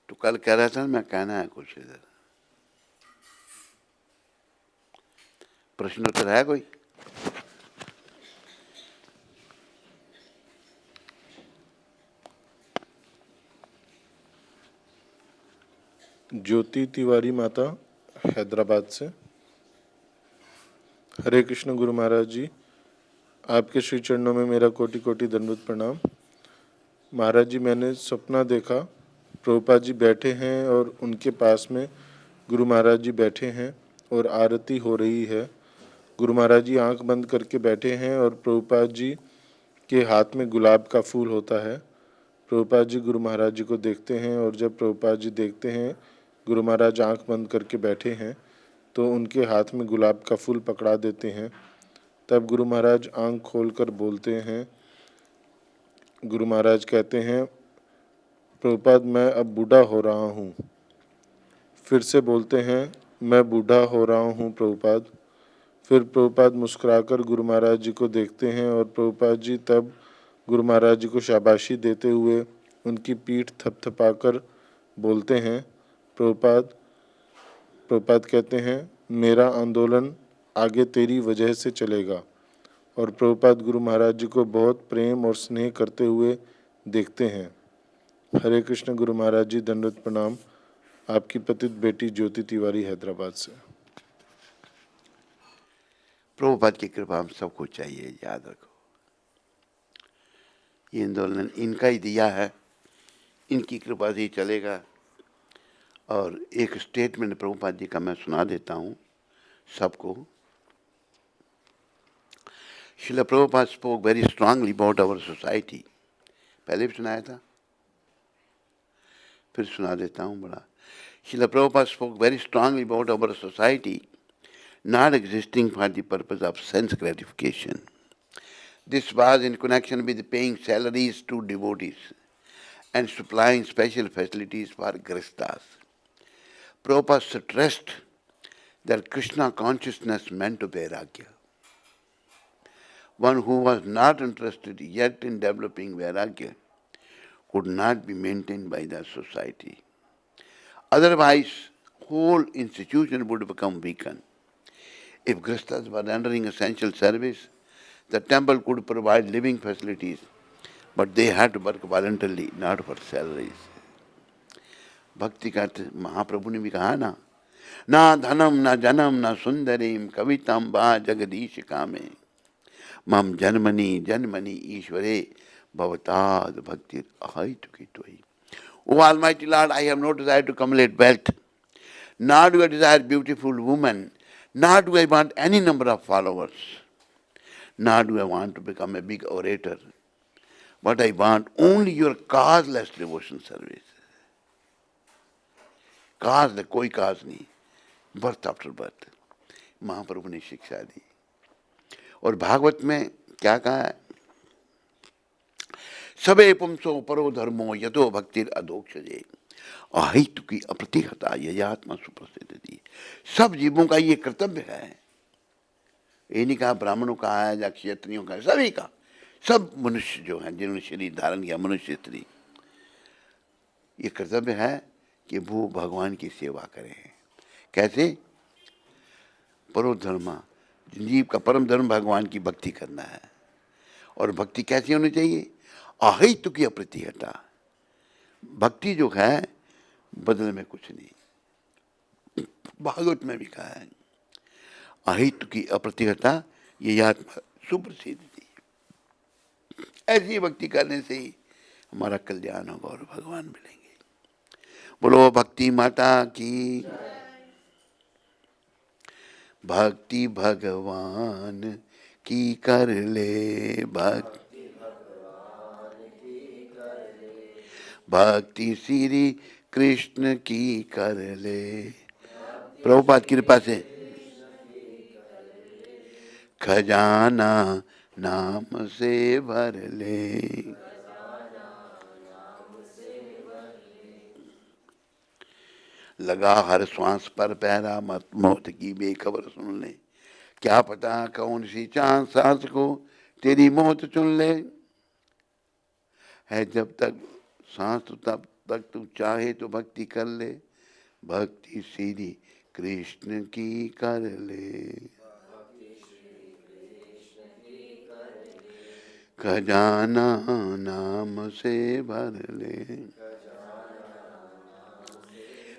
तो कल कह रहा था मैं कहना है कुछ, इधर प्रश्न उत्तर है कोई? ज्योति तिवारी माता, हैदराबाद से। हरे कृष्ण गुरु महाराज जी, आपके श्री चरणों में मेरा कोटि कोटि दंडवत प्रणाम। महाराज जी, मैंने सपना देखा, प्रभुपाद जी बैठे हैं और उनके पास में गुरु महाराज जी बैठे हैं और आरती हो रही है। गुरु महाराज जी आंख बंद करके बैठे हैं और प्रभुपाद जी के हाथ में गुलाब का फूल होता है। प्रभुपाद जी गुरु महाराज जी को देखते हैं और जब प्रभुपाद जी देखते हैं गुरु महाराज आंख बंद करके बैठे हैं तो उनके हाथ में गुलाब का फूल पकड़ा देते हैं। तब गुरु महाराज आंख खोलकर बोलते हैं। गुरु महाराज कहते हैं, प्रभुपाद मैं अब बूढ़ा हो रहा हूँ। फिर से बोलते हैं, मैं बूढ़ा हो रहा हूँ प्रभुपाद। फिर प्रभुपाद मुस्कुराकर गुरु महाराज जी को देखते हैं और प्रभुपाद जी तब गुरु महाराज जी को शाबाशी देते हुए उनकी पीठ थपथपाकर बोलते हैं, प्रभुपाद। प्रभुपाद कहते हैं, मेरा आंदोलन आगे तेरी वजह से चलेगा। और प्रभुपाद गुरु महाराज जी को बहुत प्रेम और स्नेह करते हुए देखते हैं। हरे कृष्ण गुरु महाराज जी, दंडवत प्रणाम। आपकी पतित बेटी ज्योति तिवारी, हैदराबाद से। प्रभुपाद की कृपा हम सबको चाहिए, याद रखो। ये आंदोलन इनका ही दिया है, इनकी कृपा से ही चलेगा। और एक स्टेटमेंट प्रभुपाद जी का मैं सुना देता हूँ सबको। Srila Prabhupada spoke very strongly about our society. पहले भी सुनाया था, फिर सुना देता हूँ बड़ा। Srila Prabhupada spoke very strongly about our society not existing for the purpose of sense gratification. This was in connection with paying salaries to devotees and supplying special facilities for grihasthas. Prabhupada stressed that Krishna consciousness meant vairagya. One who was not interested yet in developing vairagya could not be maintained by the society. Otherwise, whole institution would become weakened. If grihasthas were rendering essential service, the temple could provide living facilities, but they had to work voluntarily, not for salaries. भक्ति का महाप्रभु ने भी कहा ना, ना धनम ना जनम ना सुंदरीम कवितम बा जगदीश कामे मम जन्मनि जन्मनि ईश्वरे Bhavatad bhaktir ahaitu tohi. O Almighty Lord, I have no desire to accumulate wealth, nor do I desire beautiful women, nor do I want any number of followers, nor do I want to become a big orator, but I want only your causeless devotion service. Cause कोई cause नहीं, birth after birth. महाप्रभु ने शिक्षा दी। और भागवत में क्या कहा है? सबे पुंसो परो धर्मो यतो भक्तिर अधोक्षजे अहितु की अप्रतिहता यह आत्मा सुप्रसिद्ध थी। सब जीवों का ये कर्तव्य है। ये नहीं कहा ब्राह्मणों का है या क्षत्रियों का है, सभी का, सब मनुष्य जो है जिन्होंने शरीर धारण किया, मनुष्य स्त्री, ये कर्तव्य है कि वो भगवान की सेवा करें। कैसे? परो धर्म, जीव का परम धर्म भगवान की भक्ति करना है। और भक्ति कैसी होनी चाहिए? अहितु की अप्रतिहता। भक्ति जो है बदले में कुछ नहीं। भागवत में भी कहा है अहितु की अप्रतिहता ये आत्मा सुप्रसिद्ध थी। ऐसी भक्ति करने से ही हमारा कल्याण होगा और भगवान मिलेंगे। बोलो भक्ति माता की। भक्ति भगवान की कर ले, भक्ति श्री कृष्ण की कर ले। प्रभुपाद की कृपा से खजाना नाम से भर ले। लगा हर श्वास पर पहरा, मत मौत की बेखबर सुन ले। क्या पता कौन सी चांद सांस को तेरी मौत चुन ले। है जब तक सांस तब तक तू चाहे तो भक्ति कर ले, भक्ति श्री कृष्ण की कर ले। खजाना नाम से भर ले।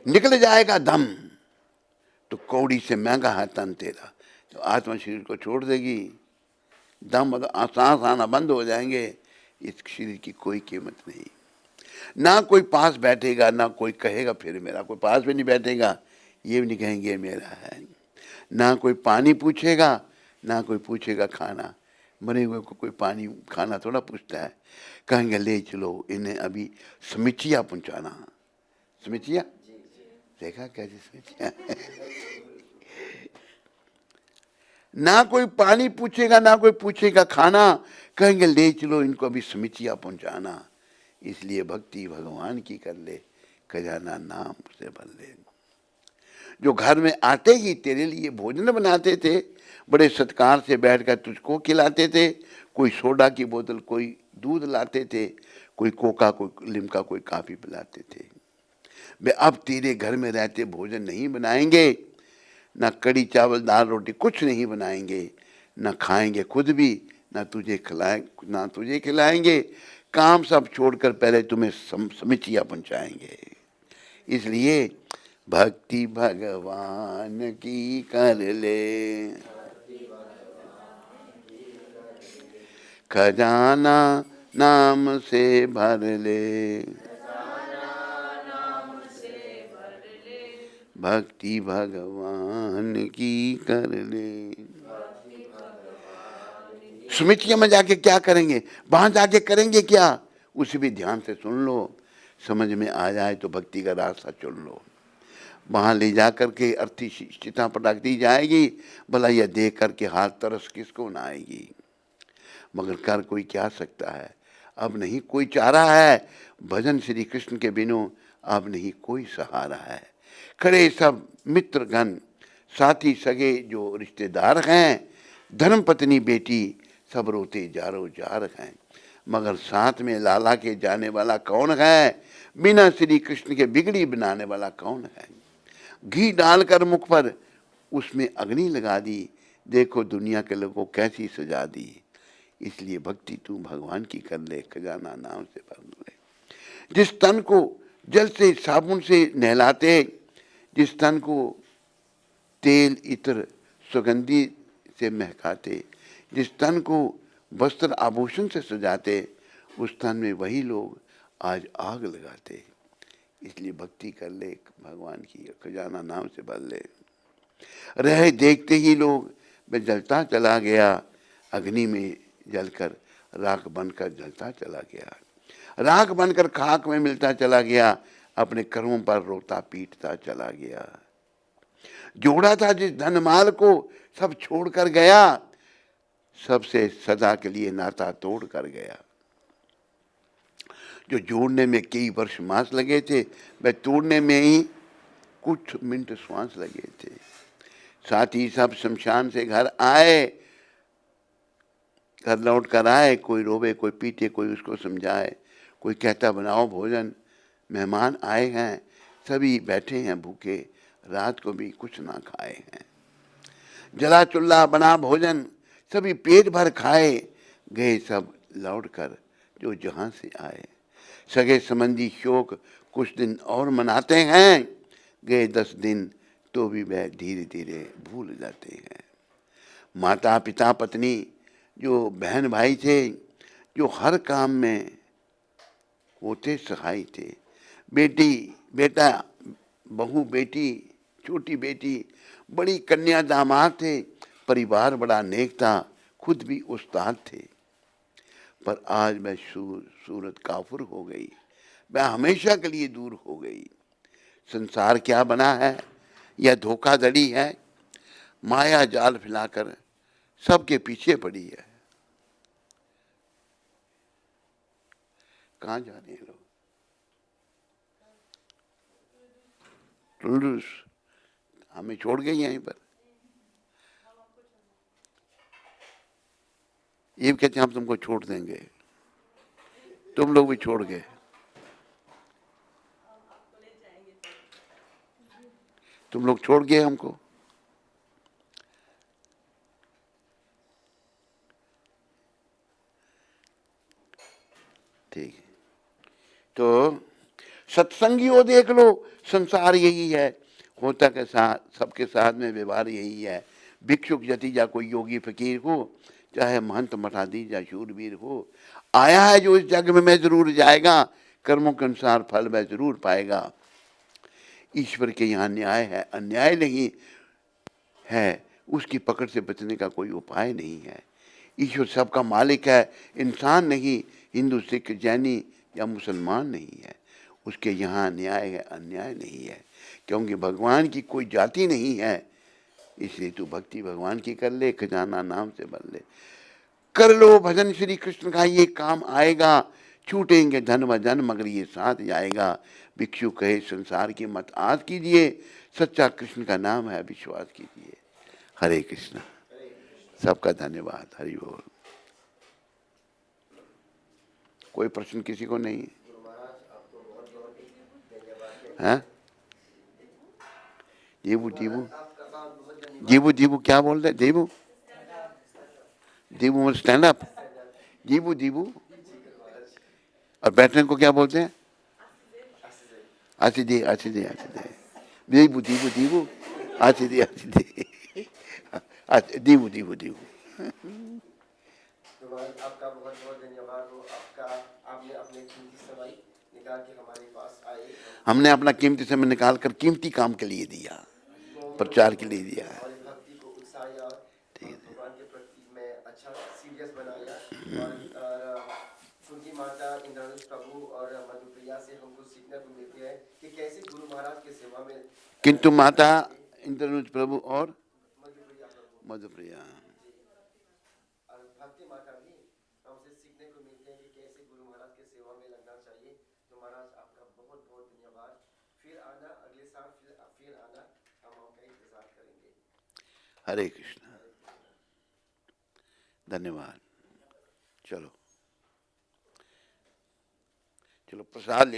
निकल जाएगा दम तो कौड़ी से महंगा है तन तेरा। तो आत्मा शरीर को छोड़ देगी, दम मतलब सांस आना बंद हो जाएंगे, इस शरीर की कोई कीमत नहीं। ना कोई पास बैठेगा, ना कोई कहेगा फिर मेरा, कोई पास भी नहीं बैठेगा, ये भी नहीं कहेंगे मेरा है। ना कोई पानी पूछेगा, ना कोई पूछेगा खाना। मरे हुए को कोई पानी खाना थोड़ा पूछता है। कहेंगे ले चलो इन्हें अभी समिचिया पहुंचाना। समिचिया देखा कैसे समिचिया ना कोई पानी पूछेगा, ना कोई पूछेगा खाना, कहेंगे ले चलो इनको अभी समिचिया पहुंचाना। इसलिए भक्ति भगवान की कर ले, खजाना नाम से भर ले। जो घर में आते ही तेरे लिए भोजन बनाते थे, बड़े सत्कार से बैठकर तुझको खिलाते थे, कोई सोडा की बोतल, कोई दूध लाते थे, कोई कोका, कोई लिमका, कोई काफी पिलाते थे, वे अब तेरे घर में रहते भोजन नहीं बनाएंगे, ना कड़ी चावल दाल रोटी कुछ नहीं बनाएंगे, ना खाएंगे खुद भी, ना तुझे खिलाएंगे। काम सब छोड़कर पहले तुम्हें समिचिया पहुंचाएंगे। इसलिए भक्ति भगवान की कर ले, खजाना नाम से भर ले। भक्ति भगवान की कर ले। समितिया में जाके क्या करेंगे, वहां जाके करेंगे क्या, उसे भी ध्यान से सुन लो। समझ में आ जाए तो भक्ति का रास्ता चुन लो। वहां ले जा करके अर्थी चिता पटक दी जाएगी, भला यह देख करके हाथ तरस किसको ना आएगी। मगर कर कोई क्या सकता है, अब नहीं कोई चारा है। भजन श्री कृष्ण के बिनो अब नहीं कोई सहारा है। खड़े सब मित्रगण, साथी सगे जो रिश्तेदार हैं, धर्म पत्नी बेटी सब रोते जारो जार हैं। मगर साथ में लाला के जाने वाला कौन है, बिना श्री कृष्ण के बिगड़ी बनाने वाला कौन है। घी डालकर मुख पर उसमें अग्नि लगा दी, देखो दुनिया के लोगों को कैसी सजा दी। इसलिए भक्ति तू भगवान की कर ले, खजाना नाम से भर ले। जिस तन को जल से साबुन से नहलाते, जिस तन को तेल इत्र सुगंधी से महकाते, जिस तन को वस्त्र आभूषण से सजाते, उस स्थान में वही लोग आज आग लगाते। इसलिए भक्ति कर ले भगवान की, खजाना नाम से भर ले। रह देखते ही लोग मैं जलता चला गया, अग्नि में जलकर राख बनकर जलता चला गया, राख बनकर खाक में मिलता चला गया, अपने कर्मों पर रोता पीटता चला गया। जोड़ा था जिस धन माल को सब छोड़ कर गया, सबसे सदा के लिए नाता तोड़ कर गया। जो जोड़ने में कई वर्ष मास लगे थे, वह तोड़ने में ही कुछ मिनट श्वास लगे थे। साथ ही सब शमशान से घर आए, घर लौट कर आए, कोई रोवे कोई पीटे कोई उसको समझाए, कोई कहता बनाओ भोजन, मेहमान आए हैं, सभी बैठे हैं भूखे, रात को भी कुछ ना खाए हैं। जला चुल्ला बना भोजन, सभी पेट भर खाए, गए सब लौट कर जो जहां से आए। सगे संबंधी शोक कुछ दिन और मनाते हैं, गए 10 दिन तो भी वह धीरे धीरे भूल जाते हैं। माता पिता पत्नी जो बहन भाई थे, जो हर काम में होते सहाय थे, बेटी बेटा बहू बेटी छोटी बेटी बड़ी कन्या दामाद थे, परिवार बड़ा नेक था, खुद भी उस्ताद थे। पर आज वह सूरत काफुर हो गई, वह हमेशा के लिए दूर हो गई। संसार क्या बना है, यह धोखाधड़ी है, माया जाल फैलाकर सबके पीछे पड़ी है। कहाँ जा रहे हैं लोग? टुल्लूस हमें छोड़ गए यहीं पर। ये कहते हैं हम तुमको छोड़ देंगे, तुम लोग भी छोड़ गए। तुम लोग छोड़ गए हमको। ठीक है, तो सत्संगियों देख लो, संसार यही है, होता के साथ सबके साथ में व्यवहार यही है। भिक्षुक जति या कोई योगी फकीर हो, चाहे महंत मठाधीश या शूरवीर हो, आया है जो इस जग में मैं जरूर जाएगा, कर्मों के अनुसार फल वह जरूर पाएगा। ईश्वर के यहाँ न्याय है, अन्याय नहीं है, उसकी पकड़ से बचने का कोई उपाय नहीं है। ईश्वर सबका मालिक है, इंसान नहीं, हिंदू सिख जैनी या मुसलमान नहीं है। उसके यहाँ न्याय है, अन्याय नहीं है, क्योंकि भगवान की कोई जाति नहीं है। इसलिए तू भक्ति भगवान की कर ले, खजाना नाम से भर ले। कर लो भजन श्री कृष्ण का, ये काम आएगा, छूटेंगे धन व जन मगर ये साथ जाएगा। भिक्षु कहे संसार की मत आज कीजिए, सच्चा कृष्ण का नाम है विश्वास कीजिए। हरे कृष्ण। सबका धन्यवाद। हरि बोल। कोई प्रश्न किसी को नहीं है? जीवू जीवू जीवू जीवू क्या बोल रहे? जीवू जीवू स्टैंड अप। जीवू जीवू और बैठने को क्या बोलते हैं? आसिदे आसिदे आसिदे। जीवू जीवू जीवू आसिदे आसिदे। दीवू दीवू दीवू। आपका बहुत बहुत धन्यवाद हो। आपका आपने अपने कीमती समय निकाल के हमारे पास आए। हमने अपना कीमती समय निकाल कर कीमती काम के लिए दिया, प्रचार के लिए दिया है। और भक्ति को उत्साहिया, भगवान के प्रति में अच्छा सीरियस बनाया। और सुनती माता इंद्रनुष प्रभु और मधुप्रिया से हमको सीखने को मिलते हैं कि कैसे गुरु महाराज के सेवा में। किंतु माता इंद्रनुष प्रभु और मधुप्रिया और भक्ति माता भी हमसे सीखने को मिलते हैं कि कैसे गुरु महाराज के सेवा में लगना चाहिए। तो महाराज आपका बहुत बहुत धन्यवाद। फिर आना अगले साल, फिर आना, हम आपका इंतजार करेंगे। हरे कृष्ण। धन्यवाद। चलो चलो प्रसाद ले।